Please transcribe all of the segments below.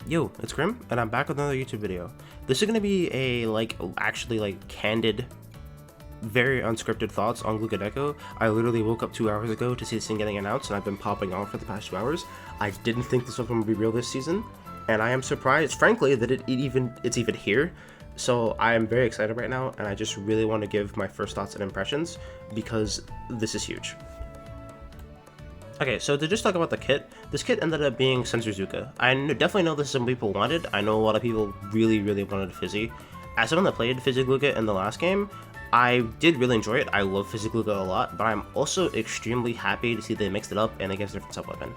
Yo, it's Grim, and I'm back with another YouTube video. This is gonna be a, actually candid, very unscripted thoughts on Glooga Deco. I literally woke up 2 hours ago to see this thing getting announced, and I've been popping on for the past 2 hours. I didn't think this was gonna be real this season, and I am surprised, frankly, that it's even here. So I am very excited right now, and I just really want to give my first thoughts and impressions, because this is huge. Okay, so to just talk about the kit, this kit ended up being Sensor Zuka. I definitely know this is something people wanted. I know a lot of people really wanted Fizzy. As someone that played Fizzy Glooga in the last game, I did really enjoy it. I love Fizzy Glooga a lot, but I'm also extremely happy to see they mixed it up and they gave a different sub-weapon.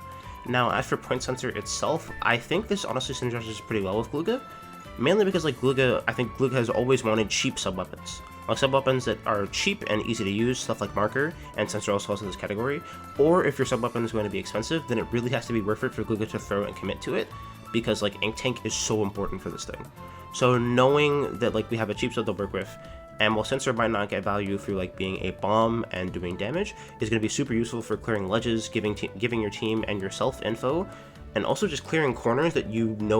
Now, as for Point Sensor itself, I think this honestly synergizes pretty well with Glooga, mainly because I think Glooga has always wanted cheap sub-weapons. Sub-weapons that are cheap and easy to use, stuff like Marker, and Sensor also falls in this category, or if your sub-weapon is going to be expensive, then it really has to be worth it for Glooga to throw and commit to it, because Ink Tank is so important for this thing. So knowing that we have a cheap sub to work with, and while Sensor might not get value through being a bomb and doing damage, is going to be super useful for clearing ledges, giving your team and yourself info, and also just clearing corners that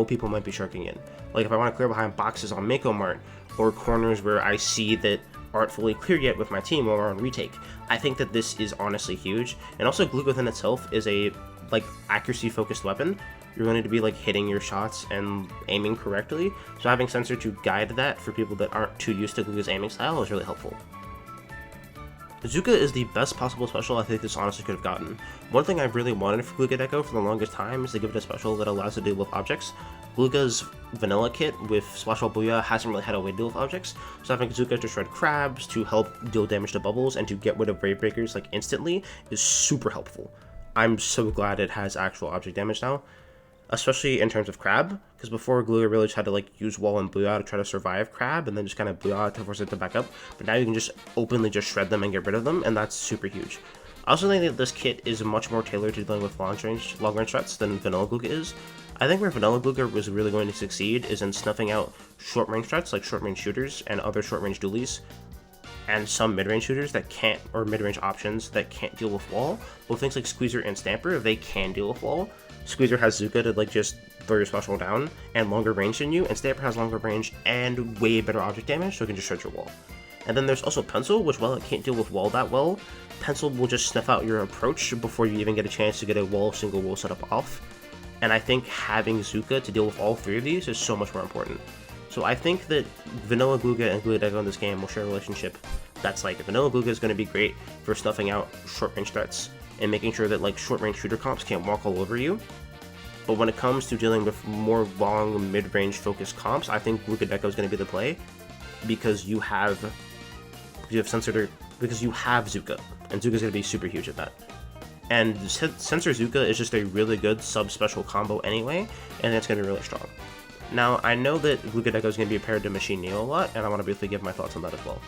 people might be sharking in. Like if I want to clear behind boxes on Mako Mart, or corners where I see that aren't fully clear yet with my team while we're on retake. I think that this is honestly huge. And also Glooga within itself is a accuracy focused weapon. You're going to be hitting your shots and aiming correctly. So having Sensor to guide that for people that aren't too used to Glooga's aiming style is really helpful. Zuka is the best possible special I think this honestly could have gotten. One thing I've really wanted for Glooga Deco for the longest time is to give it a special that allows it to deal with objects. Glooga's vanilla kit with Splash Ball Booyah hasn't really had a way to deal with objects, so having Zuka to shred crabs, to help deal damage to bubbles, and to get rid of Brave Breakers instantly is super helpful. I'm so glad it has actual object damage now, especially in terms of crab, because before Glooga really just had to use wall and Booyah to try to survive crab, and then just kind of Booyah to force it to back up, but now you can just openly just shred them and get rid of them, and that's super huge. I also think that this kit is much more tailored to dealing with long range threats than vanilla Glooga is. I think where vanilla Glooga was really going to succeed is in snuffing out short range threats like short range shooters and other short range dualies, and some mid-range shooters that can't, or mid-range options that can't deal with wall. Well, things like Squeezer and Stamper, they can deal with wall. Squeezer has Zuka to just throw your special down and longer range than you, and Stamper has longer range and way better object damage, so it can just shred your wall. And then there's also Pencil, which while it can't deal with wall that well, Pencil will just snuff out your approach before you even get a chance to get a single wall setup off. And I think having Zuka to deal with all three of these is so much more important. So I think that Vanilla Glooga and Glooga Deco in this game will share a relationship that's Vanilla Glooga is going to be great for snuffing out short range threats and making sure that short range shooter comps can't walk all over you. But when it comes to dealing with more long mid-range focused comps, I think Glooga Deco is going to be the play, because you have Zuka, and Zuka is going to be super huge at that. And Sensor Zuka is just a really good sub-special combo anyway, and it's going to be really strong. Now, I know that Glooga Deco is going to be paired to Machine Neo a lot, and I want to briefly give my thoughts on that as well.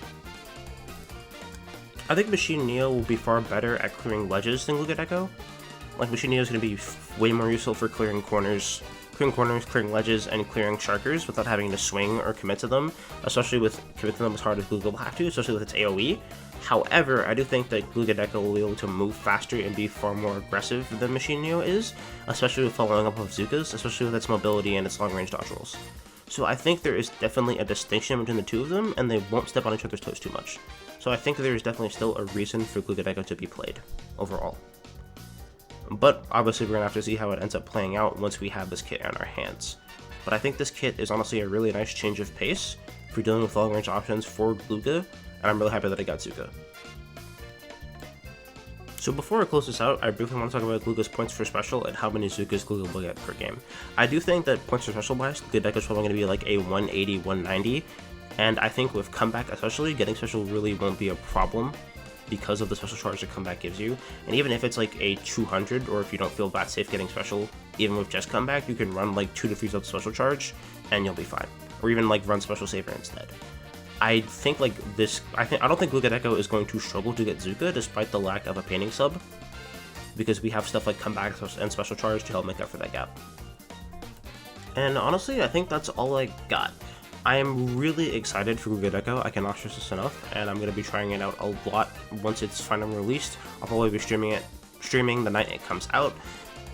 I think Machine Neo will be far better at clearing ledges than Glooga Deco. Machine Neo is going to be way more useful for clearing corners, clearing ledges, and clearing sharkers without having to swing or commit to them, especially with commit to them as hard as Glooga will have to, especially with its AoE. However, I do think that Glooga Deco will be able to move faster and be far more aggressive than Machine Neo is, especially with following up with Zuka's, especially with its mobility and its long-range dodge rolls. So I think there is definitely a distinction between the two of them, and they won't step on each other's toes too much. So I think there is definitely still a reason for Glooga Deco to be played, overall. But obviously we're going to have to see how it ends up playing out once we have this kit in our hands. But I think this kit is honestly a really nice change of pace for dealing with long range options for Glooga, and I'm really happy that I got Zuka. So before I close this out, I briefly want to talk about Glooga's points for special and how many Zukas Glooga will get per game. I do think that points for special wise, Glooga Deco is probably going to be a 180, 190, and I think with comeback especially, getting special really won't be a problem because of the special charge that comeback gives you. And even if it's a 200, or if you don't feel that safe getting special, even with just comeback, you can run 2 to 3 subs special charge and you'll be fine. Or even run special saver instead. I think I don't think Glooga Deco is going to struggle to get Zuka despite the lack of a painting sub, because we have stuff like comeback and special charge to help make up for that gap. And honestly, I think that's all I got. I am really excited for Glooga Deco, I cannot stress this enough, and I'm going to be trying it out a lot once it's finally released. I'll probably be streaming the night it comes out,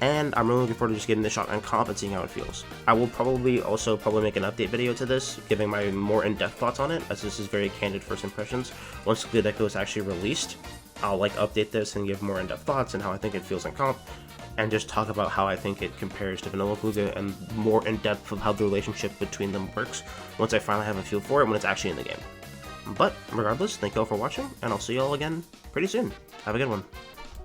and I'm really looking forward to just getting the shotgun comp and seeing how it feels. I will probably make an update video to this, giving my more in-depth thoughts on it, as this is very candid first impressions. Once Glooga Deco is actually released, I'll update this and give more in-depth thoughts and how I think it feels in comp, and just talk about how I think it compares to vanilla Glooga and more in-depth of how the relationship between them works once I finally have a feel for it when it's actually in the game. But regardless, thank you all for watching, and I'll see you all again pretty soon. Have a good one.